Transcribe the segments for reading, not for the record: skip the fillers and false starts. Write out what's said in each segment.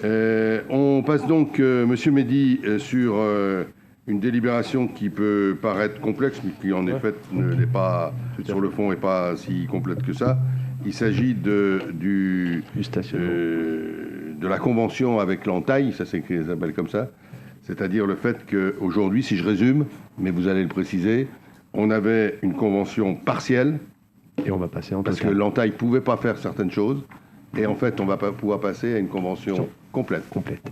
On passe donc, Monsieur Mehdi, sur une délibération qui peut paraître complexe, mais qui en effet ne l'est pas, sur le fond, n'est pas si complète que ça. Il s'agit de la convention avec l'entaille, ça s'appelle comme ça, c'est-à-dire le fait qu'aujourd'hui, si je résume, mais vous allez le préciser, on avait une convention partielle, et on va passer en parce que l'entaille ne pouvait pas faire certaines choses, et en fait, on va pouvoir passer à une convention complète.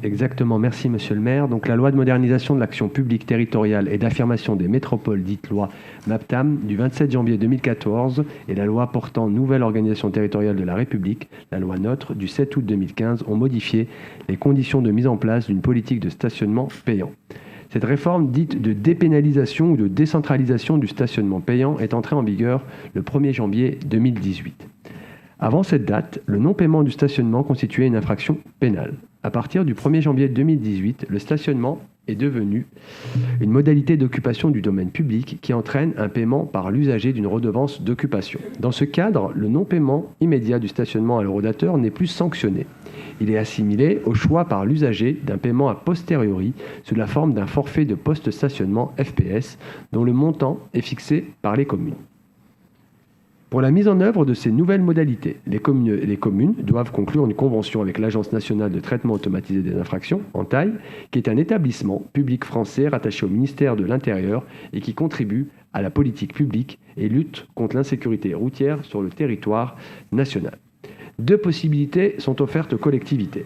Exactement, merci Monsieur le maire. Donc la loi de modernisation de l'action publique territoriale et d'affirmation des métropoles, dite loi MAPTAM, du 27 janvier 2014, et la loi portant nouvelle organisation territoriale de la République, la loi NOTRe, du 7 août 2015, ont modifié les conditions de mise en place d'une politique de stationnement payant. Cette réforme dite de dépénalisation ou de décentralisation du stationnement payant est entrée en vigueur le 1er janvier 2018. Avant cette date, le non-paiement du stationnement constituait une infraction pénale. À partir du 1er janvier 2018, le stationnement est devenu une modalité d'occupation du domaine public qui entraîne un paiement par l'usager d'une redevance d'occupation. Dans ce cadre, le non-paiement immédiat du stationnement à l'eurodateur n'est plus sanctionné. Il est assimilé au choix par l'usager d'un paiement a posteriori sous la forme d'un forfait de post-stationnement FPS dont le montant est fixé par les communes. Pour la mise en œuvre de ces nouvelles modalités, les communes doivent conclure une convention avec l'Agence nationale de traitement automatisé des infractions, ANTAI, qui est un établissement public français rattaché au ministère de l'Intérieur et qui contribue à la politique publique et lutte contre l'insécurité routière sur le territoire national. Deux possibilités sont offertes aux collectivités.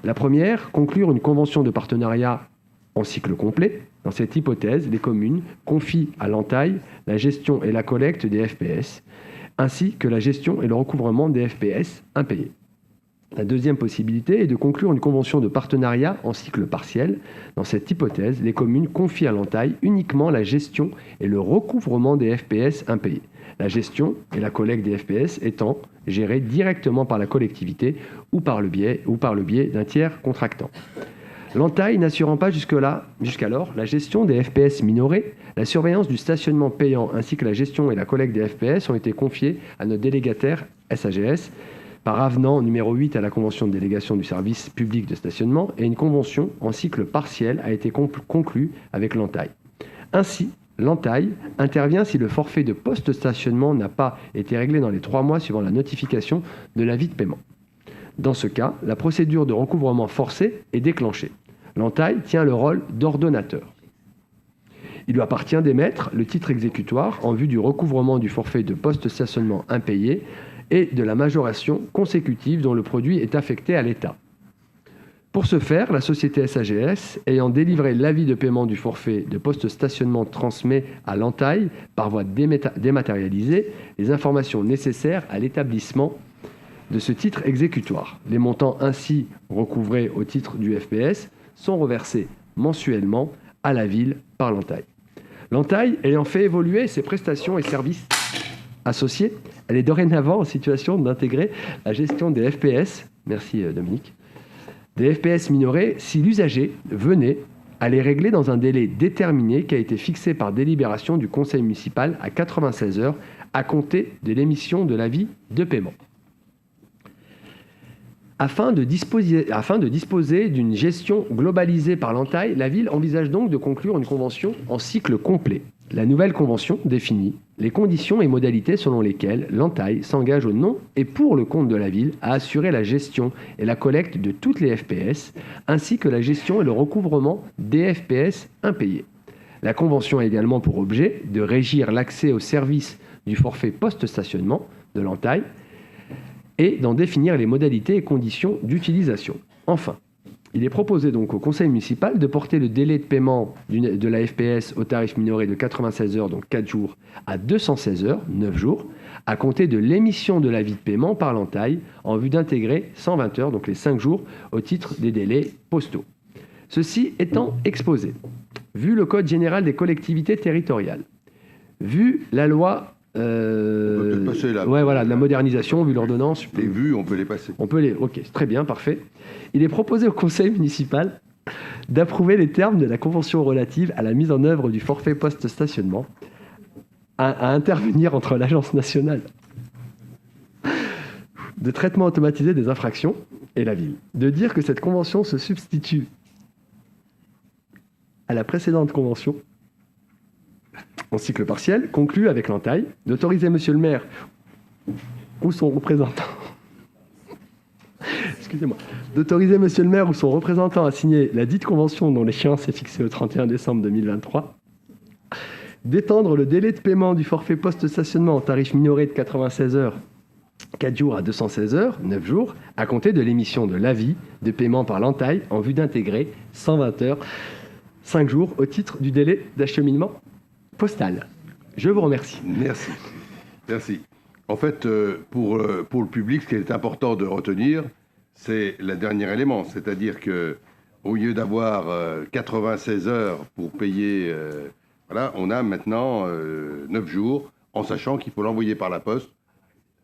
La première, conclure une convention de partenariat en cycle complet. Dans cette hypothèse, les communes confient à l'ANTAI la gestion et la collecte des FPS, ainsi que la gestion et le recouvrement des FPS impayés. La deuxième possibilité est de conclure une convention de partenariat en cycle partiel. Dans cette hypothèse, les communes confient à l'ANTAI uniquement la gestion et le recouvrement des FPS impayés. La gestion et la collecte des FPS étant gérées directement par la collectivité ou par le biais d'un tiers contractant. L'ANTAI n'assurant pas jusqu'alors la gestion des FPS minorés, la surveillance du stationnement payant ainsi que la gestion et la collecte des FPS ont été confiées à notre délégataire SAGS par avenant numéro 8 à la convention de délégation du service public de stationnement, et une convention en cycle partiel a été conclue avec l'ANTAI. Ainsi, l'ANTAI intervient si le forfait de post-stationnement n'a pas été réglé dans les 3 mois suivant la notification de l'avis de paiement. Dans ce cas, la procédure de recouvrement forcé est déclenchée. L'ANTAI tient le rôle d'ordonnateur. Il lui appartient d'émettre le titre exécutoire en vue du recouvrement du forfait de post-stationnement impayé et de la majoration consécutive dont le produit est affecté à l'État. Pour ce faire, la société SAGS, ayant délivré l'avis de paiement du forfait de post-stationnement, transmet à l'ANTAI, par voie dématérialisée, les informations nécessaires à l'établissement de ce titre exécutoire. Les montants ainsi recouvrés au titre du FPS sont reversés mensuellement à la ville par l'ANTAI. L'ANTAI ayant fait évoluer ses prestations et services associés, elle est dorénavant en situation d'intégrer la gestion des FPS, merci Dominique, des FPS minorés si l'usager venait à les régler dans un délai déterminé qui a été fixé par délibération du conseil municipal à 96 heures à compter de l'émission de l'avis de paiement. Afin de disposer d'une gestion globalisée par l'ANTAI, la ville envisage donc de conclure une convention en cycle complet. La nouvelle convention définit les conditions et modalités selon lesquelles l'ANTAI s'engage au nom et pour le compte de la ville à assurer la gestion et la collecte de toutes les FPS, ainsi que la gestion et le recouvrement des FPS impayés. La convention a également pour objet de régir l'accès au service du forfait post-stationnement de l'ANTAI et d'en définir les modalités et conditions d'utilisation. Enfin, il est proposé donc au conseil municipal de porter le délai de paiement de la FPS au tarif minoré de 96 heures, donc 4 jours, à 216 heures, 9 jours, à compter de l'émission de l'avis de paiement par l'ANTAI en vue d'intégrer 120 heures, donc les 5 jours, au titre des délais postaux. Ceci étant exposé, vu le Code général des collectivités territoriales, vu la loi on peut passer là. De la modernisation, vu l'ordonnance. Les vues, on peut les passer. Ok, très bien, parfait. Il est proposé au conseil municipal d'approuver les termes de la convention relative à la mise en œuvre du forfait post-stationnement à intervenir entre l'Agence nationale de traitement automatisé des infractions et la ville. De dire que cette convention se substitue à la précédente convention en cycle partiel, conclue avec l'entaille, d'autoriser monsieur le maire ou son représentant excusez-moi, d'autoriser monsieur le maire ou son représentant à signer la dite convention dont l'échéance est fixée au 31 décembre 2023, d'étendre le délai de paiement du forfait post-stationnement en tarif minoré de 96 heures, 4 jours à 216 heures, 9 jours, à compter de l'émission de l'avis de paiement par l'entaille en vue d'intégrer 120 heures, 5 jours au titre du délai d'acheminement postal. Je vous remercie. Merci. Merci. En fait, pour le public, ce qui est important de retenir, c'est le dernier élément. C'est-à-dire qu'au lieu d'avoir 96 heures pour payer, voilà, on a maintenant 9 jours, en sachant qu'il faut l'envoyer par la poste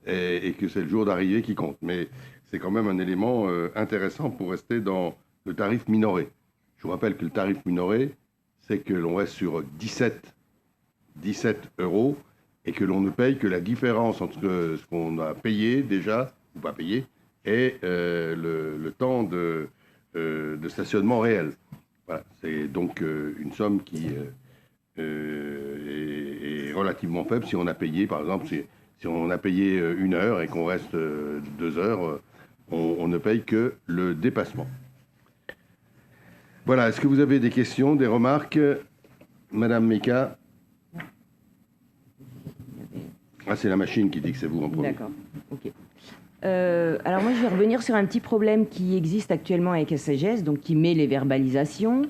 et que c'est le jour d'arrivée qui compte. Mais c'est quand même un élément intéressant pour rester dans le tarif minoré. Je vous rappelle que le tarif minoré, c'est que l'on reste sur 17 euros et que l'on ne paye que la différence entre ce qu'on a payé déjà, ou pas payé, et le temps de stationnement réel. Voilà. C'est donc une somme qui est relativement faible. Si on a payé, par exemple, si on a payé 1 heure et qu'on reste 2 heures, on ne paye que le dépassement. Voilà, est-ce que vous avez des questions, des remarques? Madame Meka? Ah, c'est la machine qui dit que c'est vous en premier. D'accord, ok. Alors moi, je vais revenir sur un petit problème qui existe actuellement avec SGS, donc qui met les verbalisations.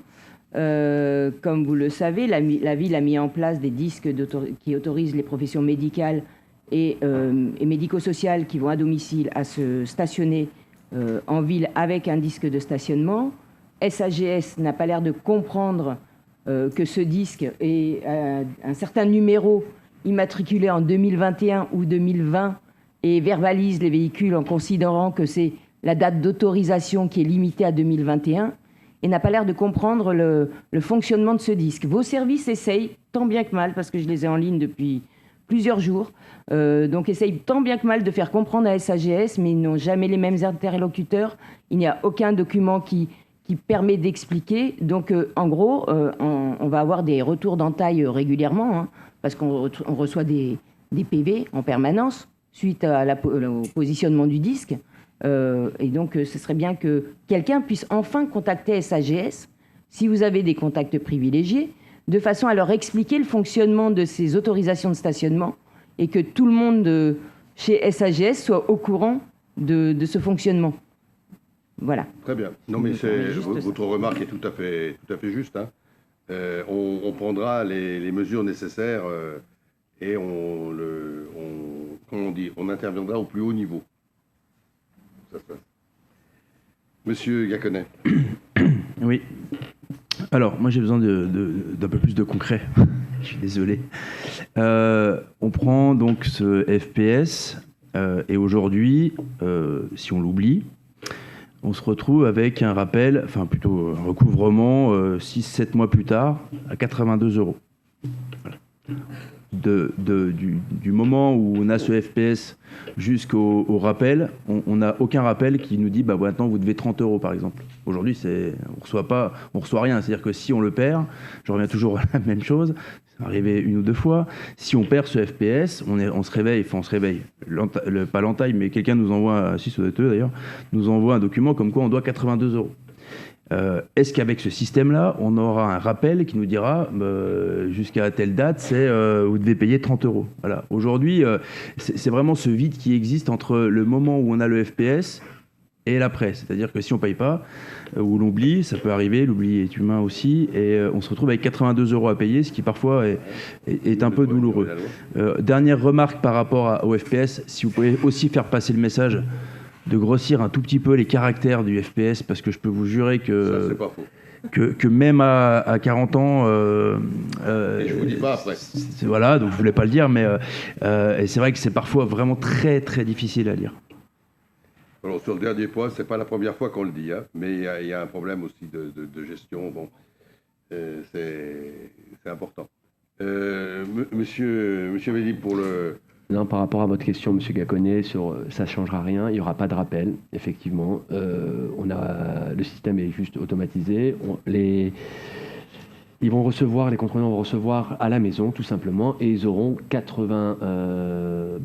Comme vous le savez, la ville a mis en place des disques qui autorisent les professions médicales et médico-sociales qui vont à domicile à se stationner en ville avec un disque de stationnement. SAGS n'a pas l'air de comprendre que ce disque est un certain numéro immatriculé en 2021 ou 2020 et verbalise les véhicules en considérant que c'est la date d'autorisation qui est limitée à 2021 et n'a pas l'air de comprendre le fonctionnement de ce disque. Vos services essayent tant bien que mal, parce que je les ai en ligne depuis plusieurs jours, donc essayent tant bien que mal de faire comprendre à SAGS, mais ils n'ont jamais les mêmes interlocuteurs. Il n'y a aucun document qui permet d'expliquer. Donc, en gros, on va avoir des retours d'entaille régulièrement, hein, parce qu'on reçoit des PV en permanence suite au positionnement du disque. Et donc, ce serait bien que quelqu'un puisse enfin contacter SAGS, si vous avez des contacts privilégiés, de façon à leur expliquer le fonctionnement de ces autorisations de stationnement et que tout le monde chez SAGS soit au courant de ce fonctionnement. Voilà. Très bien. Non, mais votre remarque est tout à fait juste. Hein. On prendra les mesures nécessaires et on interviendra au plus haut niveau. Ça se passe. Monsieur Gaconnet. Oui. Alors, moi j'ai besoin d'un peu plus de concret. Je suis désolé. On prend donc ce FPS et aujourd'hui, si on l'oublie, on se retrouve avec un rappel, enfin plutôt un recouvrement 6-7 mois plus tard à 82 €. Voilà. Du moment où on a ce FPS jusqu'au rappel, on n'a aucun rappel qui nous dit bah maintenant vous devez 30 € par exemple. Aujourd'hui, on reçoit rien. C'est-à-dire que si on le perd, je reviens toujours à la même chose, c'est arrivé 1 ou 2 fois, si on perd ce FPS, on se réveille, pas l'entaille, mais quelqu'un nous envoie, si ça doit être eux d'ailleurs, nous envoie un document comme quoi on doit 82 €. Est-ce qu'avec ce système-là, on aura un rappel qui nous dira jusqu'à telle date, vous devez payer 30 €. Voilà. Aujourd'hui, c'est vraiment ce vide qui existe entre le moment où on a le FPS et l'après. C'est-à-dire que si on ne paye pas, ou l'oublie, ça peut arriver, l'oubli est humain aussi, et on se retrouve avec 82 € à payer, ce qui parfois est un peu douloureux. Dernière remarque par rapport au FPS, si vous pouvez aussi faire passer le message de grossir un tout petit peu les caractères du FPS, parce que je peux vous jurer que, ça, c'est pas faux. que même à 40 ans... et je vous dis pas après. Voilà, donc je voulais pas le dire, mais et c'est vrai que c'est parfois vraiment très très difficile à lire. Alors sur le dernier point, c'est pas la première fois qu'on le dit, hein, mais il y a un problème aussi de gestion. Bon, c'est important. Monsieur Védib, pour Non, par rapport à votre question, M. Gaconnet, sur ça ne changera rien, il n'y aura pas de rappel, effectivement. Le système est juste automatisé. Ils vont recevoir, les contrôleurs vont recevoir à la maison, tout simplement, et ils auront 80...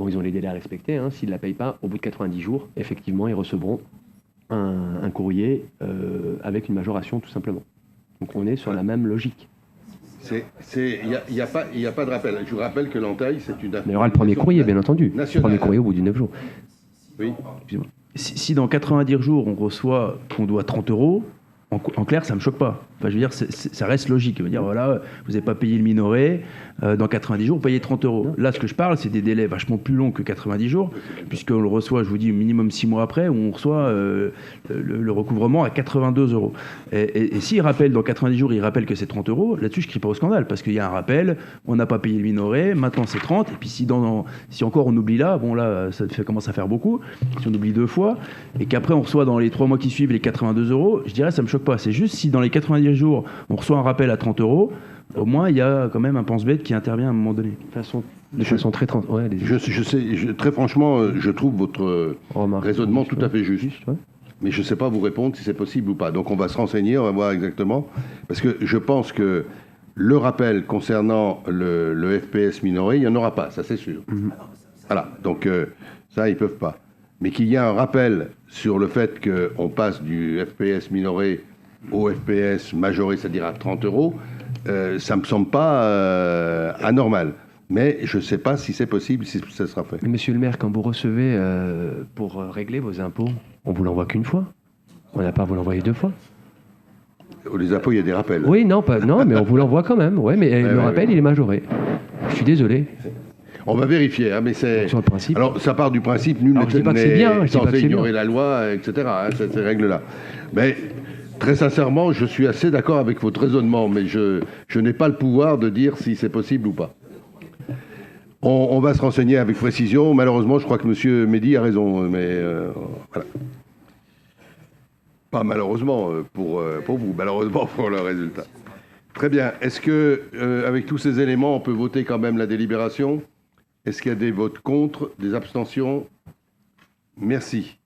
ils ont les délais à respecter, hein, s'ils ne la payent pas, au bout de 90 jours, effectivement, ils recevront un courrier avec une majoration, tout simplement. Donc on est sur la même logique. Il n'y a pas de rappel. Je vous rappelle que l'entaille, c'est une... Mais il y aura le premier courrier, bien entendu. Le premier courrier au bout de 9 jours. Oui. Si dans 90 jours, on reçoit qu'on doit 30 €, en clair, ça ne me choque pas. Enfin, je veux dire, ça reste logique. Je veux dire, voilà, vous n'avez pas payé le minoré, dans 90 jours, vous payez 30 €. Là, ce que je parle, c'est des délais vachement plus longs que 90 jours, puisqu'on le reçoit, je vous dis, minimum 6 mois après, où on reçoit le recouvrement à 82 €. Et s'il rappelle, dans 90 jours, il rappelle que c'est 30 €, là-dessus, je ne crie pas au scandale, parce qu'il y a un rappel, on n'a pas payé le minoré, maintenant c'est 30, et puis si encore on oublie là, bon là, ça commence à faire beaucoup, si on oublie 2 fois, et qu'après on reçoit dans les 3 mois qui suivent les 82 €, je dirais, ça ne me choque pas. C'est juste si dans les 90 jours, on reçoit un rappel à 30 €, au moins il y a quand même un pense-bête qui intervient à un moment donné. De façon très... Ouais, très franchement, je trouve votre raisonnement tout à fait juste. Ouais. Mais je ne sais pas vous répondre si c'est possible ou pas. Donc on va se renseigner, on va voir exactement. Parce que je pense que le rappel concernant le FPS minoré, il n'y en aura pas, ça c'est sûr. Voilà, donc ça, ils ne peuvent pas. Mais qu'il y a un rappel sur le fait qu'on passe du FPS minoré au FPS majoré, c'est-à-dire à 30 €, ça ne me semble pas anormal. Mais je ne sais pas si c'est possible, si ça sera fait. Mais monsieur le maire, quand vous recevez pour régler vos impôts, on ne vous l'envoie qu'une fois. On n'a pas à vous l'envoyer 2 fois. Les impôts, il y a des rappels. Oui, non, mais on vous l'envoie quand même. Ouais, mais le rappel, il est majoré. Je suis désolé. On va vérifier, hein, mais c'est... Sur le principe. Alors, ça part du principe, nul n'est censé ignorer la loi, etc., hein, ces règles-là. Mais, très sincèrement, je suis assez d'accord avec votre raisonnement, mais je n'ai pas le pouvoir de dire si c'est possible ou pas. On va se renseigner avec précision. Malheureusement, je crois que M. Mehdi a raison, mais voilà. Pas malheureusement pour vous, malheureusement pour le résultat. Très bien. Est-ce que, avec tous ces éléments, on peut voter quand même la délibération ? Est-ce qu'il y a des votes contre, des abstentions ? Merci.